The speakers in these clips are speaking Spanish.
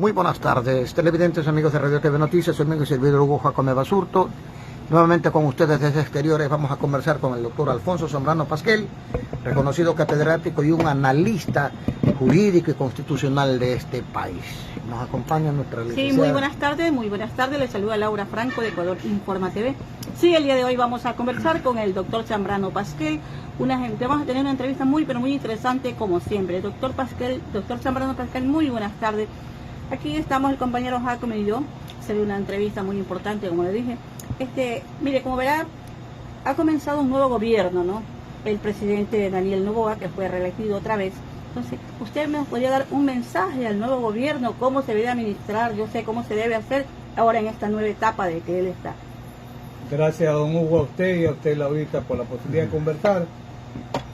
Muy buenas tardes, televidentes, amigos de Radio TV Noticias. Soy mi servidor Hugo Jacome Basurto. Nuevamente con ustedes desde exteriores vamos a conversar con el doctor Alfonso Zambrano Pasquel, reconocido catedrático y un analista jurídico y constitucional de este país. Nos acompaña nuestra licenciada. Sí, muy buenas tardes. Les saluda Laura Franco de Ecuador Informa TV. Sí, el día de hoy vamos a conversar con el doctor Zambrano Pasquel. Vamos a tener una entrevista muy interesante como siempre. Doctor Zambrano Pasquel, muy buenas tardes. Aquí estamos el compañero Jacome y yo. Será una entrevista muy importante, como le dije. Mire, como verá, ha comenzado un nuevo gobierno, ¿no? El presidente Daniel Noboa, que fue reelegido otra vez. Entonces, usted me podría dar un mensaje al nuevo gobierno, cómo se debe administrar, yo sé cómo se debe hacer ahora en esta nueva etapa de que él está. Gracias, don Hugo, a usted y a usted, Laurita, por la posibilidad de conversar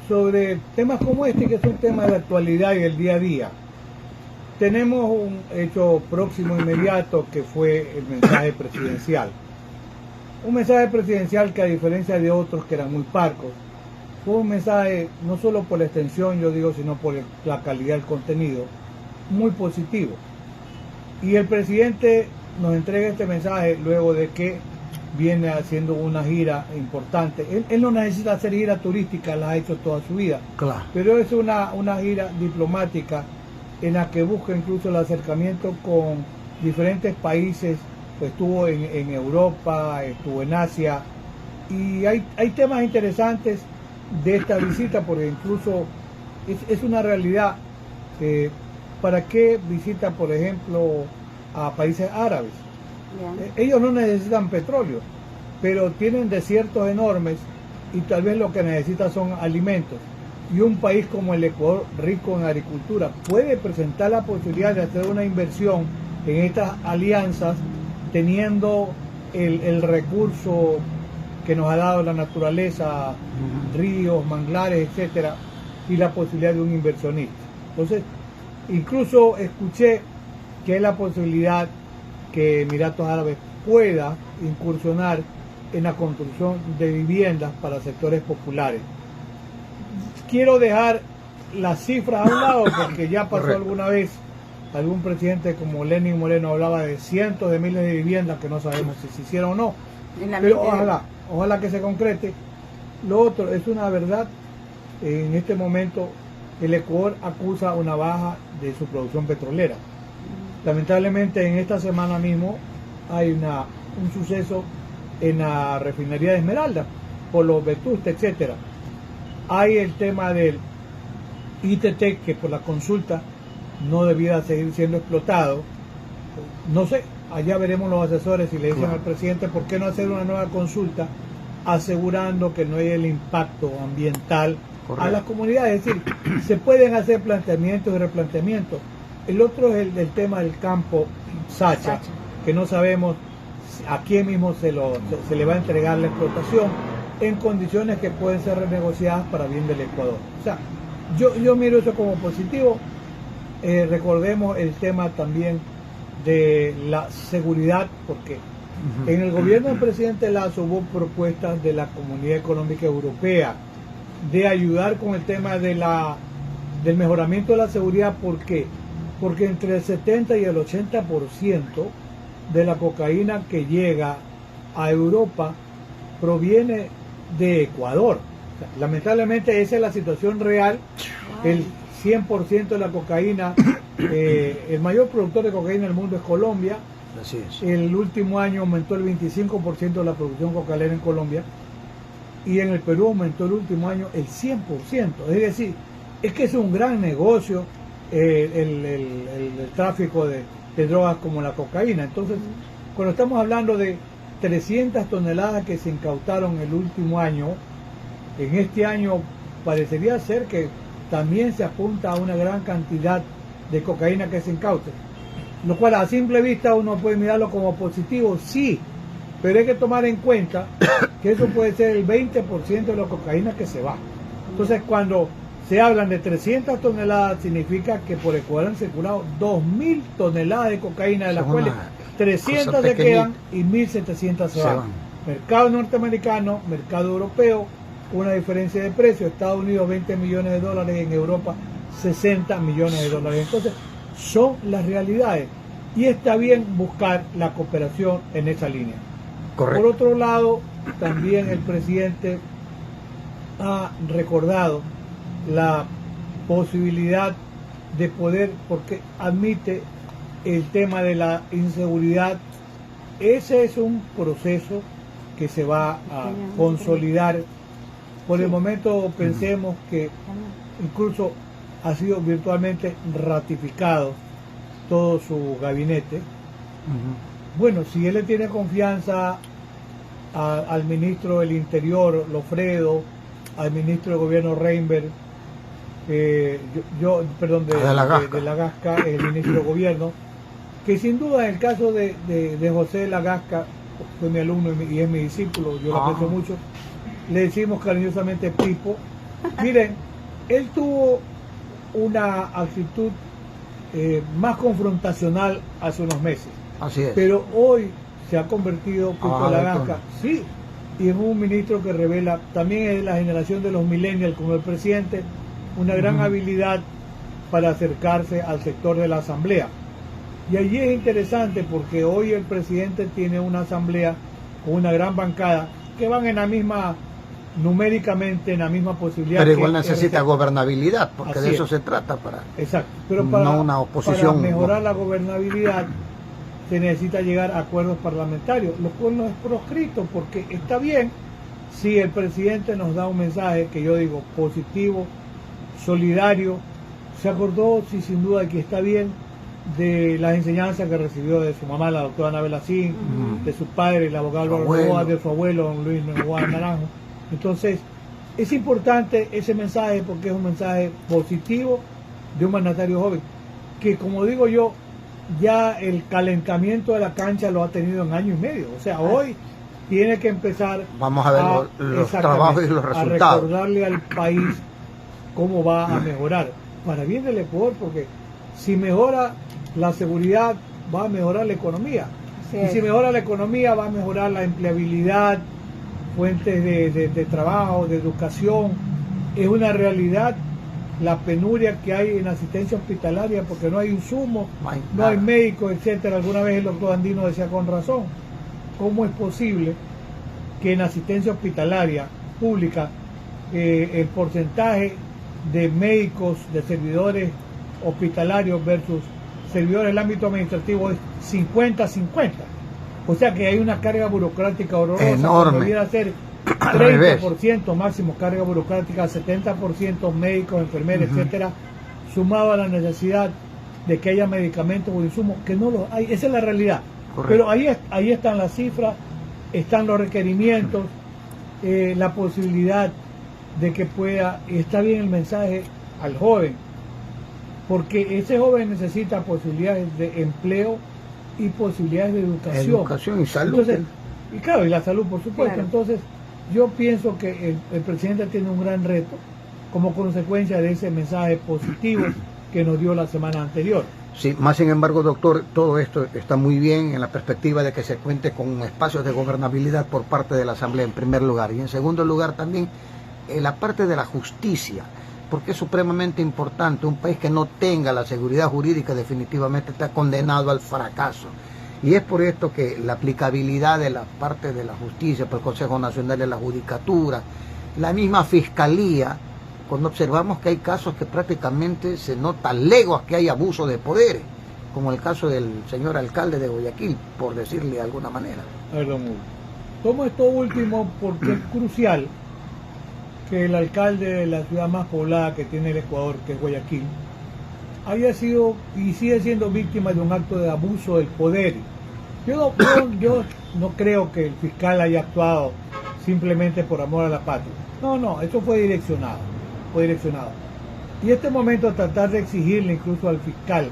sobre temas como este, que son temas de actualidad y el día a día. Tenemos un hecho próximo, inmediato, que fue el mensaje presidencial. Un mensaje presidencial que, a diferencia de otros que eran muy parcos, fue un mensaje, no solo por la extensión, yo digo, sino por la calidad del contenido, muy positivo. Y el presidente nos entrega este mensaje luego de que viene haciendo una gira importante. Él no necesita hacer gira turística, la ha hecho toda su vida. Claro. Pero es una gira diplomática en la que busca incluso el acercamiento con diferentes países. Pues estuvo en Europa, estuvo en Asia, y hay temas interesantes de esta visita, porque incluso es una realidad. ¿Para qué visita, por ejemplo, a países árabes? Ellos no necesitan petróleo, pero tienen desiertos enormes y tal vez lo que necesitan son alimentos. Y un país como el Ecuador, rico en agricultura, puede presentar la posibilidad de hacer una inversión en estas alianzas, teniendo el recurso que nos ha dado la naturaleza, ríos, manglares, etcétera, y la posibilidad de un inversionista. Entonces, incluso escuché que hay la posibilidad que Emiratos Árabes pueda incursionar en la construcción de viviendas para sectores populares. Quiero dejar las cifras a un lado porque ya pasó alguna vez. Algún presidente como Lenín Moreno hablaba de cientos de miles de viviendas que no sabemos si se hicieron o no. Pero ojalá que se concrete. Lo otro es una verdad. En este momento el Ecuador acusa una baja de su producción petrolera. Lamentablemente en esta semana mismo hay un suceso en la refinería de Esmeralda por los vetustes, etcétera. Hay el tema del ITT, que por la consulta no debiera seguir siendo explotado. No sé, allá veremos los asesores y le dicen al presidente por qué no hacer una nueva consulta asegurando que no hay el impacto ambiental a las comunidades. Es decir, se pueden hacer planteamientos y replanteamientos. El otro es el tema del campo Sacha, que no sabemos a quién mismo se le va a entregar la explotación en condiciones que pueden ser renegociadas para bien del Ecuador. O sea, yo miro eso como positivo. Recordemos el tema también de la seguridad, porque en el gobierno del presidente Lasso hubo propuestas de la Comunidad Económica Europea de ayudar con el tema del mejoramiento de la seguridad. ¿Por qué? Porque entre el 70 y el 80% de la cocaína que llega a Europa proviene de Ecuador. O sea, lamentablemente esa es la situación real. El 100% de la cocaína, el mayor productor de cocaína del mundo es Colombia. Así es. El último año aumentó el 25% de la producción cocainera en Colombia, y en el Perú aumentó el último año el 100%. Es decir, es que es un gran negocio el tráfico de drogas como la cocaína. Entonces, cuando estamos hablando de 300 toneladas que se incautaron el último año, en este año parecería ser que también se apunta a una gran cantidad de cocaína que se incaute, lo cual a simple vista uno puede mirarlo como positivo, sí, pero hay que tomar en cuenta que eso puede ser el 20% de la cocaína que se va. Entonces, cuando se hablan de 300 toneladas, significa que por Ecuador han circulado 2.000 toneladas de cocaína, de las cuales 300 se quedan y 1.700 se van. Mercado norteamericano, mercado europeo, una diferencia de precio. Estados Unidos 20 millones de dólares, en Europa 60 millones de dólares. Entonces, son las realidades. y está bien buscar la cooperación en esa línea. Correcto. Por otro lado, también el presidente ha recordado la posibilidad de poder, porque admite el tema de la inseguridad. Ese es un proceso que se va a consolidar. Por el momento pensemos que incluso ha sido virtualmente ratificado todo su gabinete. Bueno, si él le tiene confianza al ministro del Interior, Lofredo, al ministro de Gobierno, Reinberg, de la Gasca, el ministro de Gobierno, que sin duda en el caso de José de la Gasca, fue mi alumno y es mi discípulo, yo lo aprecio mucho, le decimos cariñosamente Pipo. Miren, él tuvo una actitud más confrontacional hace unos meses. Así es. Pero hoy se ha convertido Pipo de la Gasca, sí, y es un ministro que revela, también es de la generación de los millennials como el presidente, una gran habilidad para acercarse al sector de la asamblea. Y allí es interesante porque hoy el presidente tiene una asamblea con una gran bancada que van en la misma, numéricamente en la misma posibilidad. Pero igual necesita gobernabilidad, porque así de eso es. se trata. Para Exacto, pero para, no una oposición, para mejorar la gobernabilidad se necesita llegar a acuerdos parlamentarios, lo cual no es proscrito, porque está bien si el presidente nos da un mensaje que yo digo positivo, solidario. Se acordó, sí, sin duda, que está bien de las enseñanzas que recibió de su mamá, la doctora Anabel Asín, de su padre, el abogado Álvaro Novoa, de su abuelo, don Luis Novoa Naranjo. Entonces, es importante ese mensaje porque es un mensaje positivo de un mandatario joven, que como digo yo, ya el calentamiento de la cancha lo ha tenido en año y medio. O sea, hoy tiene que empezar vamos a ver los trabajos y los resultados. A recordarle al país cómo va a mejorar, para bien del Ecuador, porque si mejora la seguridad, va a mejorar la economía. Y si mejora la economía, va a mejorar la empleabilidad, fuentes de trabajo, de educación. Es una realidad la penuria que hay en asistencia hospitalaria porque no hay insumos, no hay médicos, etcétera. Alguna vez el doctor Andino decía con razón, ¿cómo es posible que en asistencia hospitalaria pública el porcentaje de médicos, de servidores hospitalarios versus servidores del ámbito administrativo es 50-50? O sea que hay una carga burocrática horrorosa, enorme. Debiera ser 30% máximo carga burocrática, 70% médicos, enfermeras, etcétera, sumado a la necesidad de que haya medicamentos o insumos, que no los hay. Esa es la realidad. Correcto. Pero ahí están las cifras, están los requerimientos, la posibilidad de que pueda, y está bien el mensaje al joven, porque ese joven necesita posibilidades de empleo y posibilidades de educación y salud. Entonces, y claro, y la salud, por supuesto. Claro. Entonces, yo pienso que el presidente tiene un gran reto como consecuencia de ese mensaje positivo que nos dio la semana anterior. Sí, más sin embargo, doctor, todo esto está muy bien en la perspectiva de que se cuente con espacios de gobernabilidad por parte de la Asamblea en primer lugar, y en segundo lugar también en la parte de la justicia, porque es supremamente importante. Un país que no tenga la seguridad jurídica definitivamente está condenado al fracaso. Y es por esto que la aplicabilidad de la parte de la justicia por el Consejo Nacional de la Judicatura, la misma Fiscalía, cuando observamos que hay casos que prácticamente se nota leguas que hay abuso de poderes, como el caso del señor alcalde de Guayaquil, por decirle de alguna manera. A ver, don Hugo, tomo esto último porque es crucial que el alcalde de la ciudad más poblada que tiene el Ecuador, que es Guayaquil, haya sido y sigue siendo víctima de un acto de abuso del poder. Yo no creo que el fiscal haya actuado simplemente por amor a la patria. No, eso fue direccionado. Y este momento tratar de exigirle incluso al fiscal,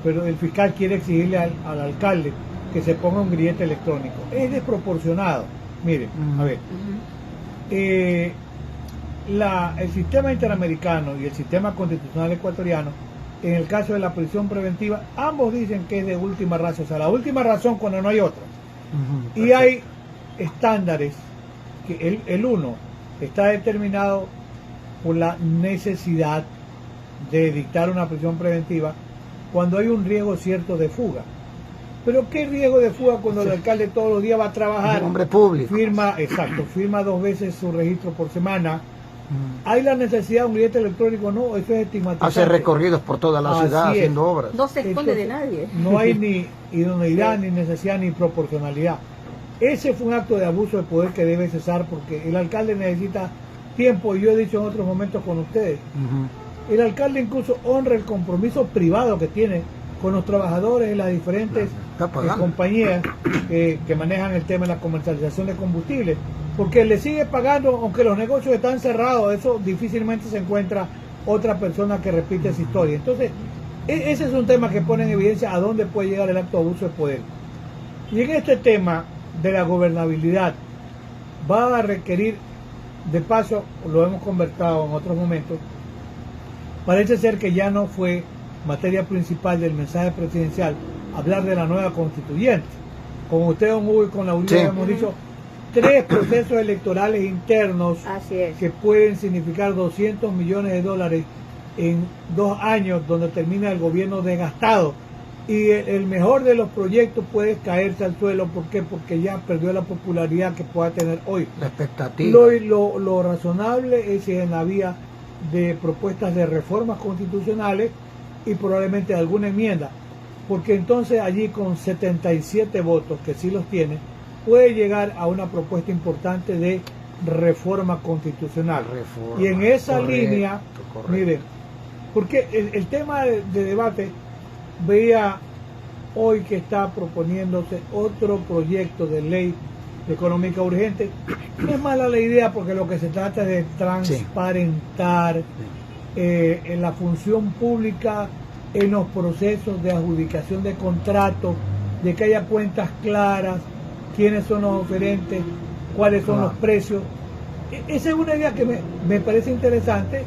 pero el fiscal quiere exigirle al alcalde que se ponga un grillete electrónico. Es desproporcionado. Miren, a ver, el sistema interamericano y el sistema constitucional ecuatoriano, en el caso de la prisión preventiva, ambos dicen que es de última razón, o sea, la última razón cuando no hay otra. Y hay estándares que el uno está determinado por la necesidad de dictar una prisión preventiva cuando hay un riesgo cierto de fuga. Pero qué riesgo de fuga cuando el alcalde todos los días va a Es trabajar, un hombre público. firma 2 veces su registro por semana. ¿Hay la necesidad de un billete electrónico? No, eso es estigmatizante. Hace recorridos por toda la Así ciudad es. haciendo obras. No se esconde de Entonces, nadie. No hay ni idoneidad, ni necesidad, ni proporcionalidad. Ese fue un acto de abuso de poder que debe cesar porque el alcalde necesita tiempo, y yo he dicho en otros momentos con ustedes. El alcalde incluso honra el compromiso privado que tiene con los trabajadores de las diferentes Está pagando. compañías que manejan el tema de la comercialización de combustible, porque le sigue pagando, aunque los negocios están cerrados. Eso difícilmente se encuentra otra persona que repite esa historia. Entonces, ese es un tema que pone en evidencia a dónde puede llegar el acto de abuso de poder. Y en este tema de la gobernabilidad va a requerir, de paso, lo hemos conversado en otros momentos, parece ser que ya no fue materia principal del mensaje presidencial hablar de la nueva constituyente. Como usted, don Hugo, y con la UNID Sí. hemos dicho, 3 procesos electorales internos Así es. que pueden significar 200 millones de dólares en 2 años, donde termina el gobierno desgastado. Y el mejor de los proyectos puede caerse al suelo. ¿Por qué? Porque ya perdió la popularidad que pueda tener hoy. La expectativa. Lo razonable es ir en la vía de propuestas de reformas constitucionales y probablemente alguna enmienda, porque entonces allí con 77 votos, que sí los tiene, puede llegar a una propuesta importante de reforma constitucional. Reforma, Y en esa correcto, línea, correcto. miren, porque el tema de debate, veía hoy que está proponiéndose otro proyecto de ley económica urgente. No es mala la idea, porque lo que se trata es de transparentar en la función pública, en los procesos de adjudicación de contratos, de que haya cuentas claras, quiénes son los oferentes, cuáles son los precios. Esa es una idea que me parece interesante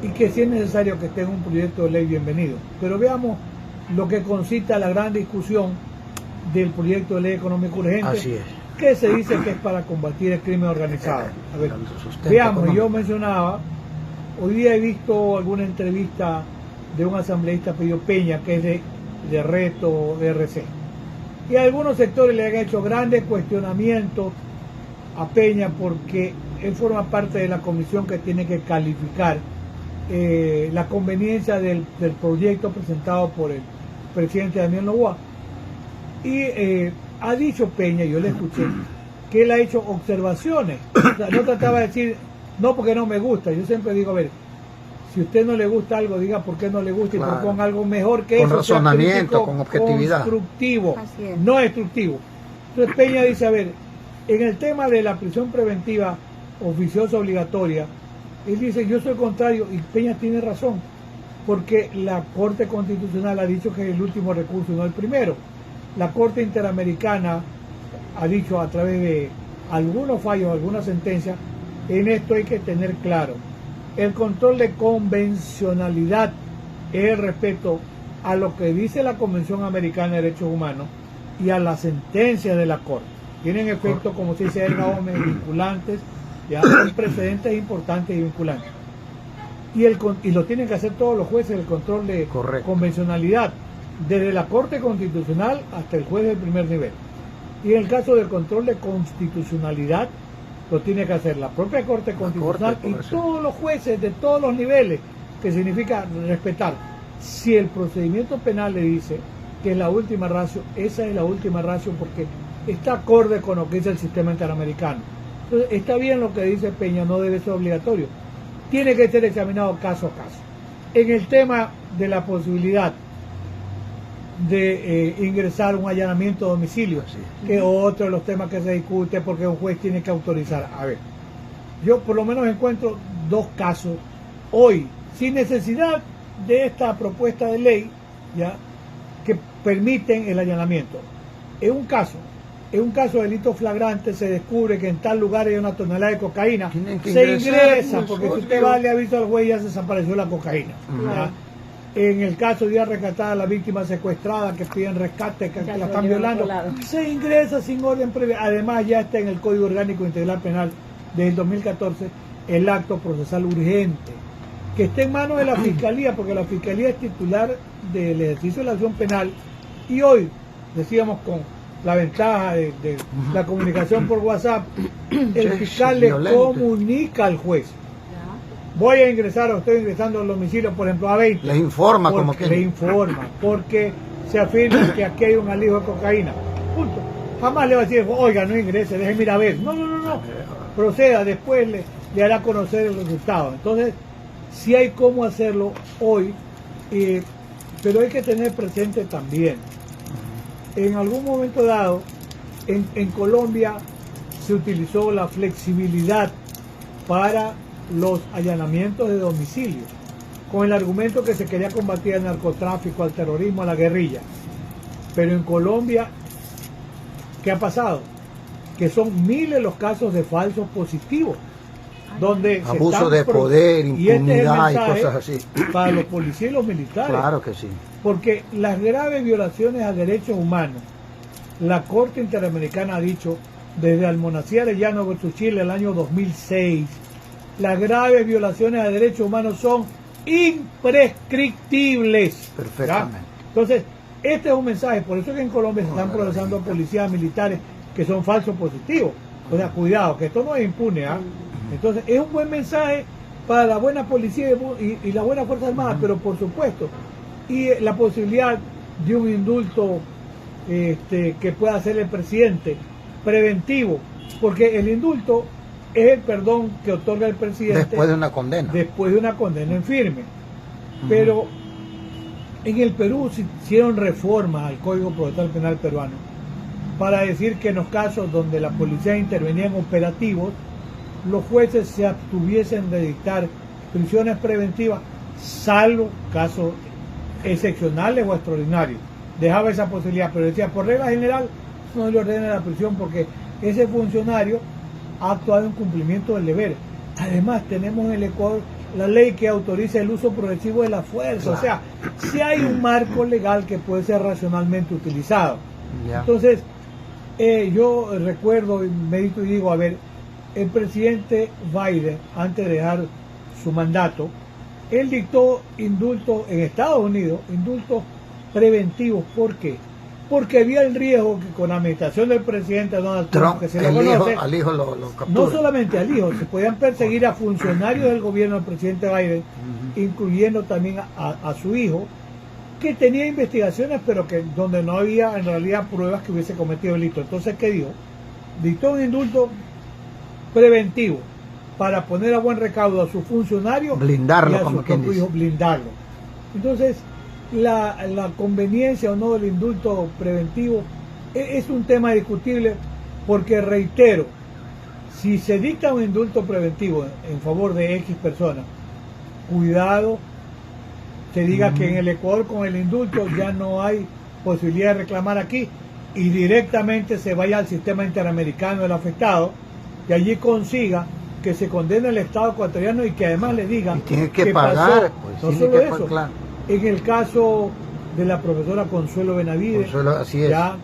y que si es necesario que esté en un proyecto de ley, bienvenido. Pero veamos lo que concita la gran discusión del proyecto de ley económico urgente. Así es. Que se dice que es para combatir el crimen organizado. A ver, El sustento veamos, económico. yo mencionaba, hoy día he visto alguna entrevista de un asambleísta Pedro Peña, que es de Reto RC. Y algunos sectores le han hecho grandes cuestionamientos a Peña, porque él forma parte de la comisión que tiene que calificar la conveniencia del proyecto presentado por el presidente Daniel Noboa. Y ha dicho Peña, yo le escuché, que él ha hecho observaciones. O sea, no trataba de decir, no, porque no me gusta. Yo siempre digo, a ver, si a usted no le gusta algo, diga por qué no le gusta, Claro. Y proponga algo mejor que Con eso. sea razonamiento, crítico, con objetividad. constructivo, Así es. no destructivo. Entonces Peña dice, a ver, en el tema de la prisión preventiva oficiosa obligatoria, él dice, yo soy contrario, y Peña tiene razón, porque la Corte Constitucional ha dicho que es el último recurso y no el primero. La Corte Interamericana ha dicho, a través de algunos fallos, algunas sentencias, en esto hay que tener claro, el control de convencionalidad es el respeto a lo que dice la Convención Americana de Derechos Humanos y a las sentencias de la Corte. Tienen efectos, como se dice Edgar Gómez, vinculantes, ya son precedentes importantes y vinculantes. Y lo tienen que hacer todos los jueces, el control de Correcto. convencionalidad, desde la Corte Constitucional hasta el juez del primer nivel. Y en el caso del control de constitucionalidad, lo tiene que hacer la propia Corte Constitucional Corte, y por eso. todos los jueces de todos los niveles, que significa respetar. Si el procedimiento penal le dice que es la última ratio, esa es la última ratio, porque está acorde con lo que dice el sistema interamericano. Entonces, está bien lo que dice Peña, no debe ser obligatorio. Tiene que ser examinado caso a caso. En el tema de la posibilidad de ingresar un allanamiento a domicilio, Así que es otro de los temas que se discute, porque un juez tiene que autorizar. A ver, yo por lo menos encuentro 2 casos hoy, sin necesidad de esta propuesta de ley, ya, que permiten el allanamiento. En un caso de delito flagrante, se descubre que en tal lugar hay una tonelada de cocaína, Tienen que se ingresar, ingresa, pues, porque si obvio. usted va, le avisa al juez, ya se desapareció la cocaína. Claro. ¿Ya? En el caso de ir a rescatar a la víctima secuestrada, que piden rescate, que Ya la lo están llevan a violando, otro lado. se ingresa sin orden previa. Además, ya está en el Código Orgánico Integral Penal del 2014 el acto procesal urgente, que está en manos de la Fiscalía, porque la Fiscalía es titular del ejercicio de la acción penal, y hoy decíamos con la ventaja de la comunicación por WhatsApp, el fiscal le comunica al juez. Voy a ingresar o estoy ingresando al domicilio, por ejemplo, a 20. Le informa como que... Le informa, porque se afirma que aquí hay un alijo de cocaína. Punto. Jamás le va a decir, oiga, no ingrese, déjeme ir a ver. No. Proceda, después le hará conocer el resultado. Entonces, sí hay cómo hacerlo hoy, pero hay que tener presente también, en algún momento dado, en Colombia se utilizó la flexibilidad para los allanamientos de domicilio, con el argumento que se quería combatir el narcotráfico, al terrorismo, a la guerrilla. Pero en Colombia, ¿qué ha pasado? Que son miles los casos de falsos positivos, donde abuso de poder, impunidad y cosas así. Para los policías y los militares. Claro que sí. Porque las graves violaciones a derechos humanos, la Corte Interamericana ha dicho, desde Almonacía Arellano versus Chile el año 2006, las graves violaciones a derechos humanos son imprescriptibles. Perfectamente. ¿Ya? Entonces, este es un mensaje, por eso es que en Colombia se están procesando policías militares que son falsos positivos. O sea, cuidado, que esto no es impune. Entonces, es un buen mensaje para la buena policía y la buena Fuerza Armada, pero por supuesto, y la posibilidad de un indulto que pueda hacer el presidente preventivo, porque el indulto es el perdón que otorga el presidente después de una condena. Después de una condena en firme. Pero en el Perú se hicieron reformas al Código Procesal Penal peruano para decir que en los casos donde la policía intervenía en operativos, los jueces se abstuviesen de dictar prisiones preventivas, salvo casos excepcionales o extraordinarios. Dejaba esa posibilidad, pero decía, por regla general, no le ordena la prisión porque ese funcionario ha actuado en cumplimiento del deber. Además, tenemos en el Ecuador la ley que autoriza el uso progresivo de la fuerza. Claro. O sea, si hay un marco legal que puede ser racionalmente utilizado. Ya. Entonces, yo recuerdo, medito y digo, a ver, el presidente Biden, antes de dejar su mandato, él dictó indultos en Estados Unidos, indultos preventivos. ¿Por qué? Porque había el riesgo que con la administración del presidente Donald Trump, que se lo conoce, al hijo lo captura. No solamente al hijo, se podían perseguir a funcionarios del gobierno del presidente Biden, incluyendo también a su hijo, que tenía investigaciones, pero que donde no había en realidad pruebas que hubiese cometido delito. Entonces, ¿qué dijo? Dictó un indulto preventivo para poner a buen recaudo a sus funcionarios, blindarlo, y a como su quien propio hijo, blindarlo. Entonces, la conveniencia o no del indulto preventivo es un tema discutible, porque reitero, si se dicta un indulto preventivo en favor de X personas, cuidado se diga que en el Ecuador con el indulto ya no hay posibilidad de reclamar aquí y directamente se vaya al sistema interamericano del afectado y allí consiga que se condene al Estado ecuatoriano y que además le digan que pagar. Pues, no solo eso, claro. En el caso de la profesora Consuelo Benavides, así es. Ya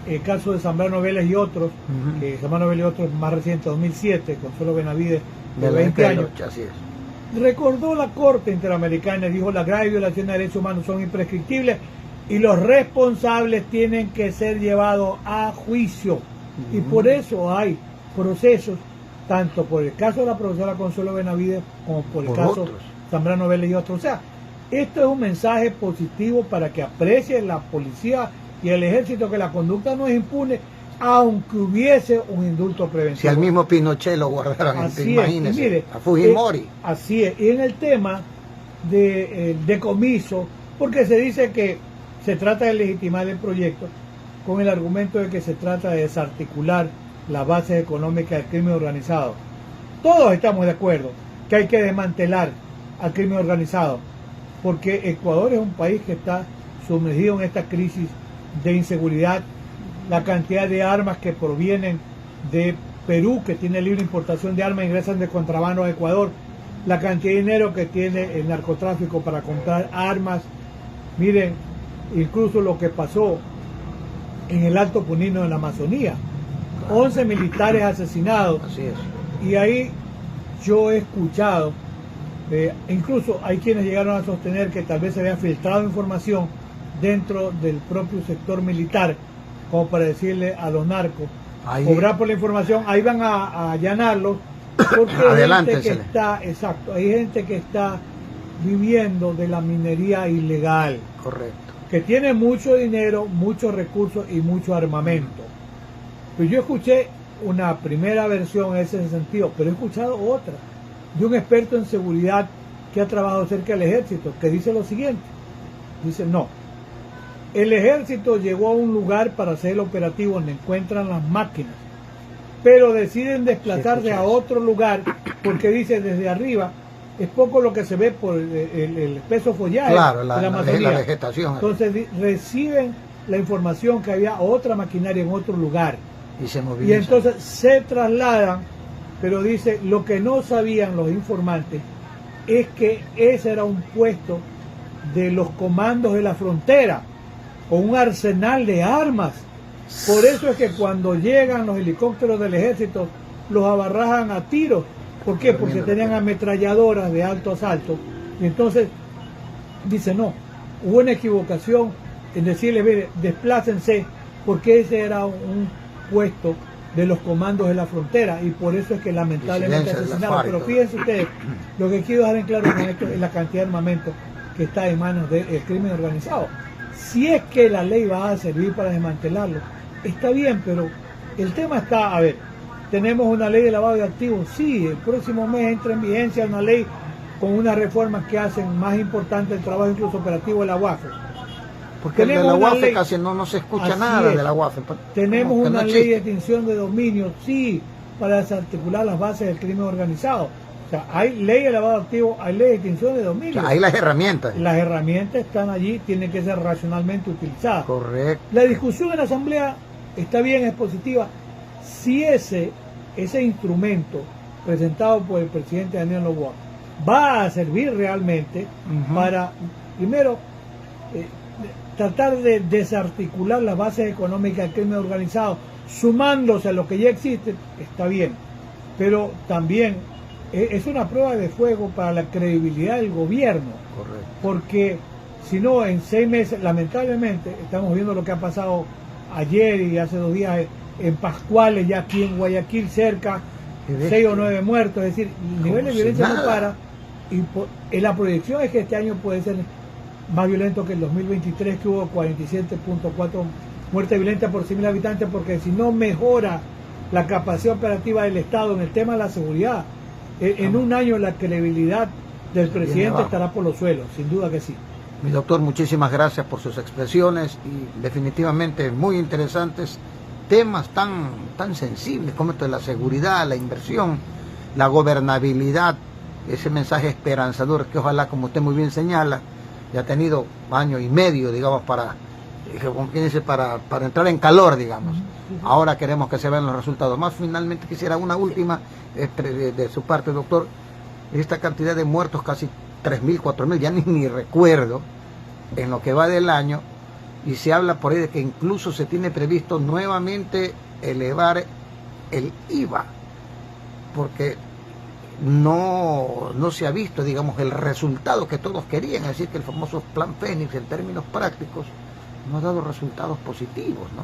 el caso de Zambrano Vélez y otros, que Zambrano Vélez y otros más reciente, 2007, Consuelo Benavides de 20 años, así es. Recordó la Corte Interamericana y dijo: las graves violaciones de derechos humanos son imprescriptibles y los responsables tienen que ser llevados a juicio. Y por eso hay procesos, tanto por el caso de la profesora Consuelo Benavides como por el caso de Zambrano Vélez y otros. O sea, esto es un mensaje positivo para que aprecien la policía y el ejército que la conducta no es impune, aunque hubiese un indulto preventivo. Si al mismo Pinochet lo guardaron, imagínense, mire, a Fujimori. Así es. Y en el tema de decomiso, porque se dice que se trata de legitimar el proyecto con el argumento de que se trata de desarticular las bases económicas del crimen organizado. Todos estamos de acuerdo que hay que desmantelar al crimen organizado, porque Ecuador es un país que está sumergido en esta crisis de inseguridad. La cantidad de armas que provienen de Perú, que tiene libre importación de armas, ingresan de contrabando a Ecuador, la cantidad de dinero que tiene el narcotráfico para comprar armas. Miren, incluso lo que pasó en el Alto Punino, en la Amazonía, 11 militares asesinados. Así es. Y ahí yo he escuchado, incluso hay quienes llegaron a sostener que tal vez se había filtrado información dentro del propio sector militar como para decirle a los narcos, Ahí- cobrar por la información, ahí van a allanarlos, porque Adelante, hay gente que está, exacto, hay gente que está viviendo de la minería ilegal, Correcto. que tiene mucho dinero, muchos recursos y mucho armamento. Pues yo escuché una primera versión en ese sentido, pero he escuchado otra de un experto en seguridad que ha trabajado cerca del ejército, que dice lo siguiente. Dice, no, el ejército llegó a un lugar para hacer el operativo donde encuentran las máquinas, pero deciden desplazarse a otro lugar porque dice desde arriba es poco lo que se ve por el espeso follaje Claro, de la Amazonía. vegetación. Entonces reciben la información que había otra maquinaria en otro lugar Y se y movilizan. entonces se trasladan, pero dice, lo que no sabían los informantes es que ese era un puesto de los comandos de la frontera, con un arsenal de armas. Por eso es que cuando llegan los helicópteros del ejército, los abarrajan a tiros. ¿Por qué? Porque tenían ametralladoras de alto asalto. Y entonces, dice, no, hubo una equivocación en decirle, mire, desplácense, porque ese era un puesto de los comandos de la frontera, y por eso es que lamentablemente Disidencia de la asesinaron. FARC, Pero todo. fíjense ustedes, lo que quiero dejar en claro con esto es la cantidad de armamento que está en manos del crimen organizado. Si es que la ley va a servir para desmantelarlo, está bien, pero el tema está, a ver, tenemos una ley de lavado de activos, sí, el próximo mes entra en vigencia una ley con unas reformas que hacen más importante el trabajo incluso operativo de la UAFE. Porque de tenemos la una UAFE ley- casi no se escucha Así nada es. de la UAFE. Tenemos Como que una no ley de existe. extinción de dominio, sí, para desarticular las bases del crimen organizado. O sea, hay ley de lavado de activos, hay ley de extinción de O dominio. sea, hay las herramientas. Las herramientas están allí, tienen que ser racionalmente utilizadas. Correcto. La discusión en la Asamblea está bien, es positiva. Si ese instrumento presentado por el presidente Daniel Noboa va a servir realmente Ujú. para, primero, tratar de desarticular las bases económicas del crimen organizado, sumándose a lo que ya existe, está bien. Pero también es una prueba de fuego para la credibilidad del gobierno. Correcto. Porque si no, en 6 meses, lamentablemente, estamos viendo lo que ha pasado ayer y hace 2 días en Pascuales, ya aquí en Guayaquil, cerca, Qué bestia. 6 o 9 muertos. Es decir, el nivel de si violencia no nada. para. Y la proyección es que este año puede ser más violento que el 2023, que hubo 47.4 muertes violentas por 100.000 habitantes, porque si no mejora la capacidad operativa del Estado en el tema de la seguridad, en un año la credibilidad del Se viene presidente abajo. estará por los suelos, sin duda que sí. Mi doctor, muchísimas gracias por sus expresiones y definitivamente muy interesantes temas tan sensibles como esto de la seguridad, la inversión, la gobernabilidad, ese mensaje esperanzador que ojalá, como usted muy bien señala, ya ha tenido año y medio, digamos, para entrar en calor, digamos. Ahora queremos que se vean los resultados. Más finalmente quisiera una última de su parte, doctor. Esta cantidad de muertos, casi 3.000, 4.000, ya ni recuerdo, en lo que va del año, y se habla por ahí de que incluso se tiene previsto nuevamente elevar el IVA, porque no se ha visto, digamos, el resultado que todos querían, es decir, que el famoso Plan Fénix, en términos prácticos, no ha dado resultados positivos, ¿no?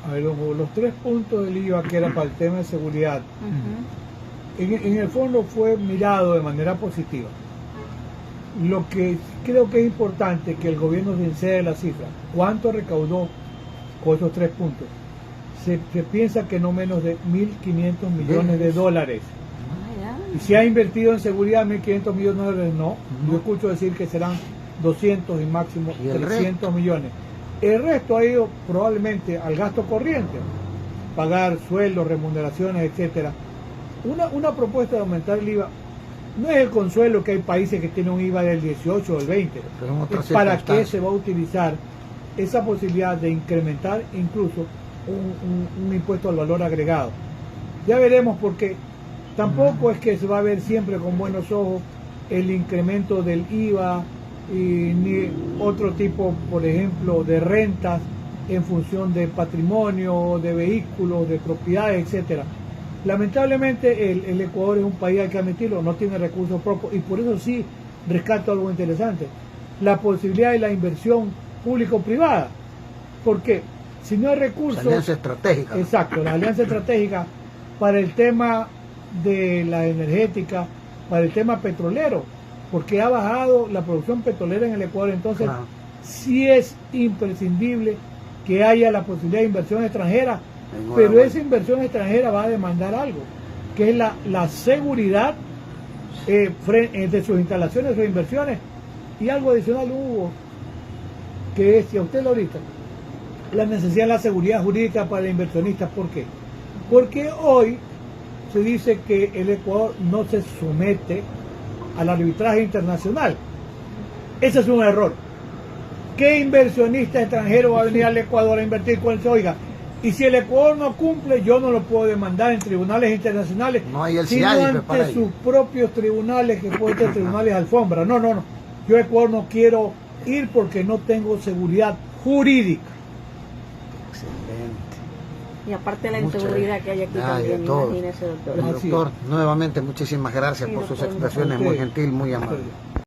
A ver, los 3 puntos del IVA que era para el tema de seguridad, Ujú. en el fondo fue mirado de manera positiva. Lo que creo que es importante que el gobierno sincere la cifra. ¿Cuánto recaudó con esos 3 puntos? Se piensa que no menos de 1.500 millones de dólares. Ah, Y si ha invertido en seguridad 1.500 millones de dólares, no. No. Yo escucho decir que serán 200 y máximo ¿Y el 300 millones. El resto ha ido probablemente al gasto corriente, pagar sueldos, remuneraciones, etcétera. Una propuesta de aumentar el IVA no es el consuelo que hay países que tienen un IVA del 18 o el 20. Pero en otras Es para qué circunstancias. se va a utilizar esa posibilidad de incrementar incluso un impuesto al valor agregado. Ya veremos, porque tampoco es que se va a ver siempre con buenos ojos el incremento del IVA y ni otro tipo, por ejemplo, de rentas en función de patrimonio, de vehículos, de propiedades, etcétera. Lamentablemente el Ecuador es un país, hay que admitirlo, no tiene recursos propios, y por eso sí rescato algo interesante: la posibilidad de la inversión público-privada. Porque si no hay recursos, Alianza estratégica. exacto, la alianza estratégica para el tema de la energética, para el tema petrolero, porque ha bajado la producción petrolera en el Ecuador, entonces Claro. sí es imprescindible que haya la posibilidad de inversión extranjera, Enhorabuena. pero esa inversión extranjera va a demandar algo, que es la seguridad de sus instalaciones, sus inversiones, y algo adicional, Hugo, que es, si a usted lo ahorita, la necesidad de la seguridad jurídica para el inversionista. ¿Por qué? Porque hoy se dice que el Ecuador no se somete al arbitraje internacional. Ese es un error. ¿Qué inversionista extranjero va a venir al Ecuador a invertir con eso? Oiga, y si el Ecuador no cumple, yo no lo puedo demandar en tribunales internacionales, No hay el sino CIADI para ante ello. sus propios tribunales, que pueden ser tribunales alfombra. No, no, no. Yo a Ecuador no quiero ir porque no tengo seguridad jurídica. Excelente. Y aparte la Muchas inseguridad que hay aquí gracias. también, De todo. imagínese, doctor. Así Doctor, nuevamente muchísimas gracias Sí, por sus doctor. expresiones, muy gentil, muy amable. Ustedes.